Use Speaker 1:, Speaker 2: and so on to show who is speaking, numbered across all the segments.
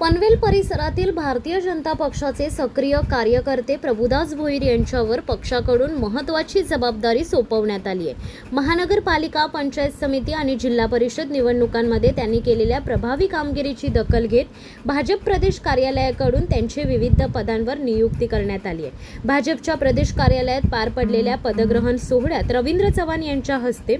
Speaker 1: पनवेल परिसरातील भारतीय जनता पक्षाचे सक्रिय कार्यकर्ते प्रभुदास भोईर यांच्यावर पक्षाकडून महत्त्वाची जबाबदारी सोपवण्यात आली आहे। महानगरपालिका, पंचायत समिती आणि जिल्हा परिषद निवडणुकांमध्ये त्यांनी केलेल्या प्रभावी कामगिरीची दखल घेत भाजप प्रदेश कार्यालयाकडून त्यांचे विविध पदांवर नियुक्ती करण्यात आली आहे। भाजपच्या प्रदेश कार्यालयात पार पडलेल्या पदग्रहण सोहळ्यात रवींद्र चव्हाण यांच्या हस्ते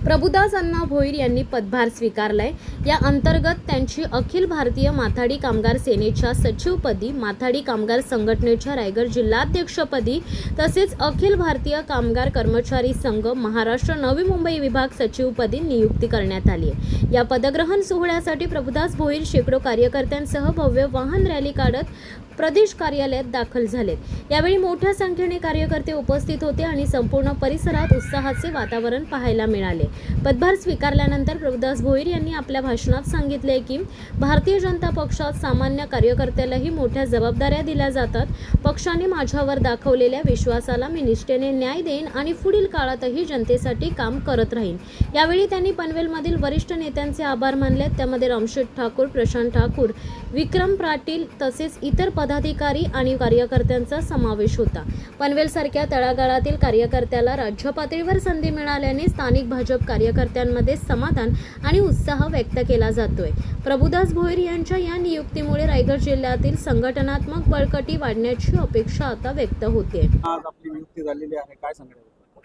Speaker 1: प्रभुदास अण्णा भोईर यांनी पदभार स्वीकारलाय। या अंतर्गत त्यांची अखिल भारतीय माथाडी कामगार सेनेच्या सचिवपदी, माथाडी कामगार संघटनेच्या रायगड जिल्हाध्यक्षपदी तसेच अखिल भारतीय कामगार कर्मचारी संघ महाराष्ट्र नवी मुंबई विभाग सचिवपदी नियुक्ती करण्यात आली आहे। या पदग्रहण सोहळ्यासाठी प्रभुदास भोईर शेकडो कार्यकर्त्यांसह भव्य वाहन रॅली काढत प्रदेश कार्यालयात दाखल झालेत। यावेळी मोठ्या संख्येने कार्यकर्ते उपस्थित होते आणि संपूर्ण परिसरात उत्साहाचे वातावरण पाहायला मिळाले। पदभार स्वीकारल्यानंतर प्रभुदास भोईर यांनी आपल्या भाषणात सांगितले की भारतीय जनता पक्षात सामान्य कार्यकर्त्यालाही मोठ्या जबाबदाऱ्या दिल्या जातात। पक्षाने माझ्यावर दाखवलेल्या विश्वासाला मी निष्ठेने न्याय देईन आणि पुढील काळातही जनतेसाठी काम करत राहीन। यावेळी त्यांनी पनवेलमधील वरिष्ठ नेत्यांचे आभार मानले। त्यामध्ये रामशेठ ठाकूर, प्रशांत ठाकूर, विक्रम पाटील तसेच इतर पदाधिकारी आणि कार्यकर्त्यांचा समावेश होता। पनवेलसारख्या तळागाळातील कार्यकर्त्याला राज्य पातळीवर संधी मिळाल्याने स्थानिक भाजप कार्यकर्त्यांमध्ये समाधान आणि उत्साह व्यक्त केला जातोय। प्रभुदास भोईर यांच्या या नियुक्तीमुळे रायगड जिल्ह्यातील संघटनात्मक बळकटी वाढण्याची अपेक्षा आता व्यक्त होते।
Speaker 2: आज आपली नियुक्ती झालेली आहे, काय सांगणार?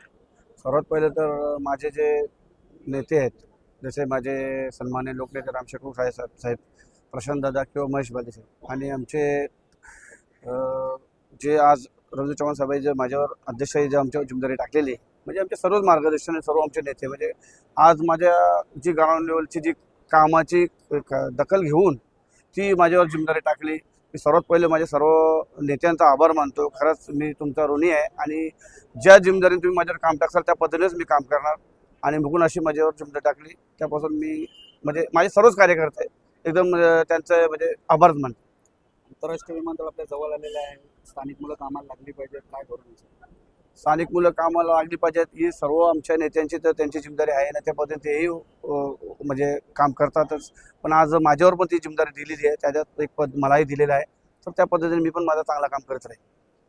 Speaker 2: सर्वात पहिले तर माझे जे नेते आहेत, जसे माझे सन्माननीय लोकनेते रामशेठ साहेब, प्रशांत दादा किंवा महेश बाले साहेब आणि आमचे जे आज रवींद्र चव्हाण साहेब जे माझ्यावर अध्यक्षाची जे आमच्यावर जिम्मेदारी टाकलेली, म्हणजे आमचे सर्वच मार्गदर्शन, सर्व आमचे नेते, म्हणजे आज माझ्या जी ग्राउंड लेवलची जी कामाची दखल घेऊन ती माझ्यावर जिम्मेदारी टाकली। मी सर्वात पहिले माझ्या सर्व नेत्यांचा आभार मानतो। खरंच मी तुमचा ऋणी आहे आणि ज्या जिम्मेदारीने तुम्ही माझ्यावर काम टाकसाल त्या पद्धतीनेच मी काम करणार आणि बघून अशी माझ्यावर जिम्मेदारी टाकली त्यापासून मी म्हणजे माझे सर्वच कार्यकर्ते एकदम त्यांचं म्हणजे आभार मानतो। आंतरराष्ट्रीय विमानतळ आपल्या जवळ आलेलं आहे, स्थानिक मुलं कामाला लागली पाहिजेत, काय करून स्थानिक मुलं कामाला लागली पाहिजेत ही सर्व आमच्या नेत्यांची तर त्यांची जिम्मेदारी आहे ना, त्या पद्धतीने तेही म्हणजे काम करतातच। पण आज माझ्यावर पण ती जिम्मेदारी दिलेली आहे, त्याच्यात एक पद मलाही दिलेलं आहे, तर त्या पद्धतीने मी पण माझं चांगलं काम करत राहील।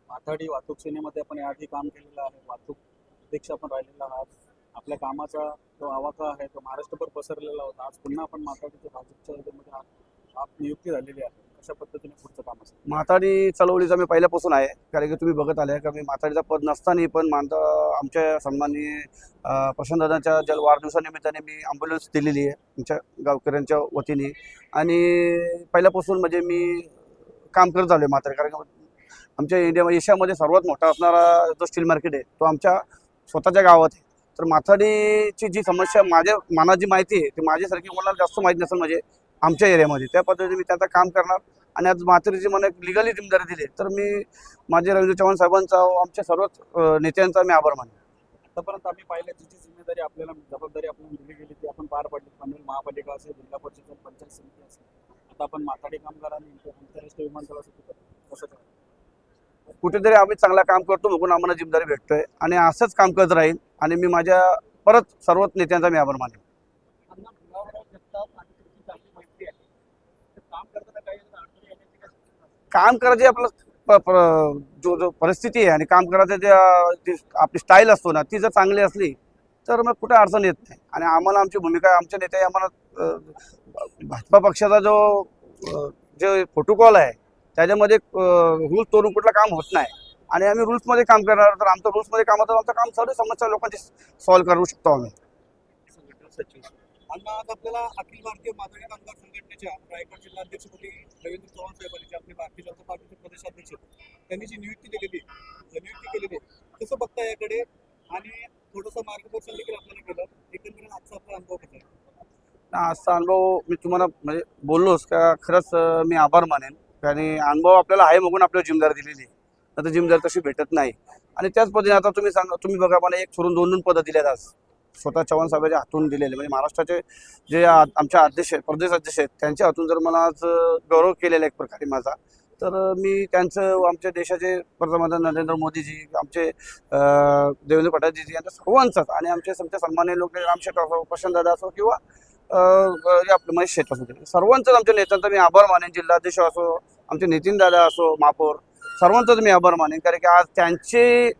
Speaker 2: माथाडी वाहतूक सेनेमध्ये आपण याआधी काम केलेलं आहे, वाहतूक अध्यक्ष आपण राहिलेला आहात। आपल्या कामाचा जो आवाका आहे तो महाराष्ट्रभर पसरलेला होता। आज पुन्हा आपण माथाडीच्या भाजपच्या मध्ये नियुक्ती झालेली आहे, कशा पद्धतीने पुढचं काम असेल? माथाडी चळवळीचा मी पहिल्यापासून आहे, कारण की तुम्ही बघत आले का मी माथाडीचा पद नसताना पण आमच्या सन्माननीय प्रशांतदादांच्या जल वाढदिवसानिमित्ताने मी ॲम्ब्युलन्स दिलेली आहे आमच्या गावकऱ्यांच्या वतीने आणि पहिल्यापासून म्हणजे मी काम करत आलो आहे माथाडी, कारण आमच्या एशियामध्ये सर्वात मोठा असणारा जो स्टील मार्केट आहे तो आमच्या स्वतःच्या गावात आहे। तर माथाडीची जी समस्या मला जी माहिती आहे ती माझ्यासारखी कोणाला जास्त माहिती नसेल म्हणजे आमच्या एरियामध्ये, त्या पद्धतीने मी त्याचं काम करणार आणि आज माथाडीची मला एक लिगली जिम्मेदारी दिली तर मी माझे रवींद्र चव्हाण साहेबांचा, आमच्या सर्वच नेत्यांचा मी आभार मानतो। आतापर्यंत आम्ही पाहिलं जी जिम्मेदारी आपल्याला जबाबदारी आपल्याला दिली गेली ती आपण पार पाडली। पनवेल महापालिका असेल, जिल्हा परिषद, पंचायत समिती असेल, आता आपण माथाडी कामगारांनी आंतरराष्ट्रीय विमानतळासाठी कसं कुठेतरी आम्ही चांगला काम करतो म्हणून आम्हाला जिम्मेदारी भेटतोय आणि असंच काम करत राहील आणि मी माझ्या परत सर्वच नेत्यांचा मी आभार मानेन। काम करायची आपलं जो परिस्थिती आहे आणि काम करायचं जे आपली स्टाईल असतो ना ती जर चांगली असली तर मग कुठे अडचण येत नाही आणि आम्हाला आमची भूमिका आमच्या नेते आम्हाला भाजपा पक्षाचा जो प्रोटोकॉल आहे त्याच्यामध्ये रूल्स तोडून कुठलं काम होत नाही आणि आम्ही रूल्समध्ये काम करणार, तर आमचं रूल्समध्ये काम होतं, आमचं काम सर्व समस्या लोकांची सॉल्व्ह करू शकतो आम्ही।
Speaker 3: आणि आज आपल्याला अखिल भारतीय माथाडी कामगार संघटनेच्या रायगड जिल्हाध्यक्षपदी रवींद्र चव्हाण साहेबांनी आपले भारतीय जनता पार्टीचे प्रदेशाध्यक्ष त्यांनी जी नियुक्ती केलेली कसं बघता याकडे आणि थोडंसं मार्गदर्शन देखील आपल्याला केलं, एकंदरीत आजचा आपला अनुभव कसा आहे?
Speaker 2: आजचा अनुभव मी तुम्हाला म्हणजे बोललोच का खरंच मी आभार मानेन, आणि अनुभव आपल्याला आहे म्हणून आपल्याला जिम्मेदारी दिलेली आहे, आता जिम्मेदारी तशी भेटत नाही आणि त्याच पद्धतीने आता तुम्ही बघा मला एक सोडून दोन पदं दिल्यात आज स्वतः चव्हाण साहेबांच्या हातून दिलेले, म्हणजे महाराष्ट्राचे जे आमच्या अध्यक्ष प्रदेश अध्यक्ष आहेत त्यांच्या हातून जर मला आज गौरव केलेला एक प्रकारे माझा, तर मी त्यांचं आमच्या देशाचे पंतप्रधान नरेंद्र मोदीजी, आमचे देवेंद्र फडणवीसजी यांच्या सर्वांचाच आणि आमचे सन्माननीय लोक रामशेठ असो, प्रशांत दादा असो किंवा जे आपले महेश शेट असू दे, सर्वांचंच आमच्या नेत्यांचा मी आभार मानेन. जिल्हाध्यक्ष असो, आमचे नितीन दादा असो, महापौर, सर्वांचंच मी आभार मानेन. कारण की आज त्यांचे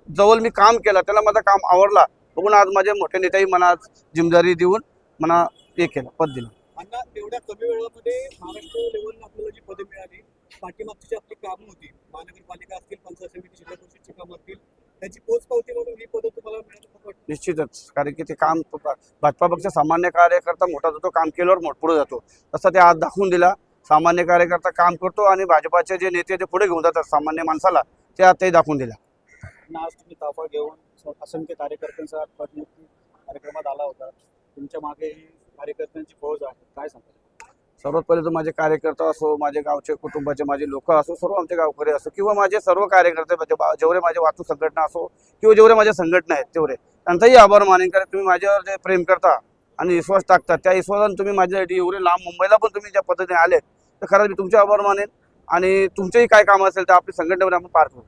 Speaker 2: जवळ मी काम केलं, त्याला माझं काम आवडला बघून आज माझे मोठे नेतेही मला आज जिम्मेदारी देऊन मला हे केलं, पद दिलं.
Speaker 3: अण्णा, एवढ्या कमी वेळामध्ये महाराष्ट्र लेवलला आपल्याला जी पदे मिळाली, पाठीमागची जी आपली कामं होती, महानगरपालिका असतील, पंचायत समिती, जिल्हा परिषदची कामं असतील, त्याची पोचपावती म्हणून ही पदं तुम्हाला मिळाली कसं वाटतं?
Speaker 2: निश्चितच, कारण की ते काम भाजपा पक्ष सामान्य कार्यकर्ता मोठा जातो, काम केल्यावर पुढे जातो. तसं ते आज दाखवून दिला. सामान्य कार्यकर्ता काम करतो आणि भाजपाचे जे नेते ते पुढे घेऊन जातात सामान्य माणसाला, ते आज ते दाखवून दिला.
Speaker 3: आज तुम्ही ताफा घेऊन असंख्य कार्यकर्त्यांचा पदनियुक्ती कार्यक्रमात आला होता. तुमच्या मागे ही कार्यकर्त्यांची फौज आहे, काय सांगाल?
Speaker 2: सर्वात पहिले तर माझे कार्यकर्ता असो, माझे गावचे कुटुंबाचे माझे लोक असो, सर्व आमचे गावकरी असो किंवा माझे सर्व कार्यकर्ते जेवढे माझे वाहतूक संघटना असो किंवा जेवढे माझ्या संघटना आहेत तेवढे त्यांचाही आभार मानेन. कारण तुम्ही माझ्यावर जे प्रेम करता आणि विश्वास टाकता, त्या विश्वासाने तुम्ही माझ्यासाठी एवढे लांब मुंबईला पण तुम्ही ज्या पद्धतीने आले, तर खरंच मी तुमचे आभार मानेन. आणि तुमचेही काय काम असेल तर आपली संघटनेमध्ये आपण पार करू.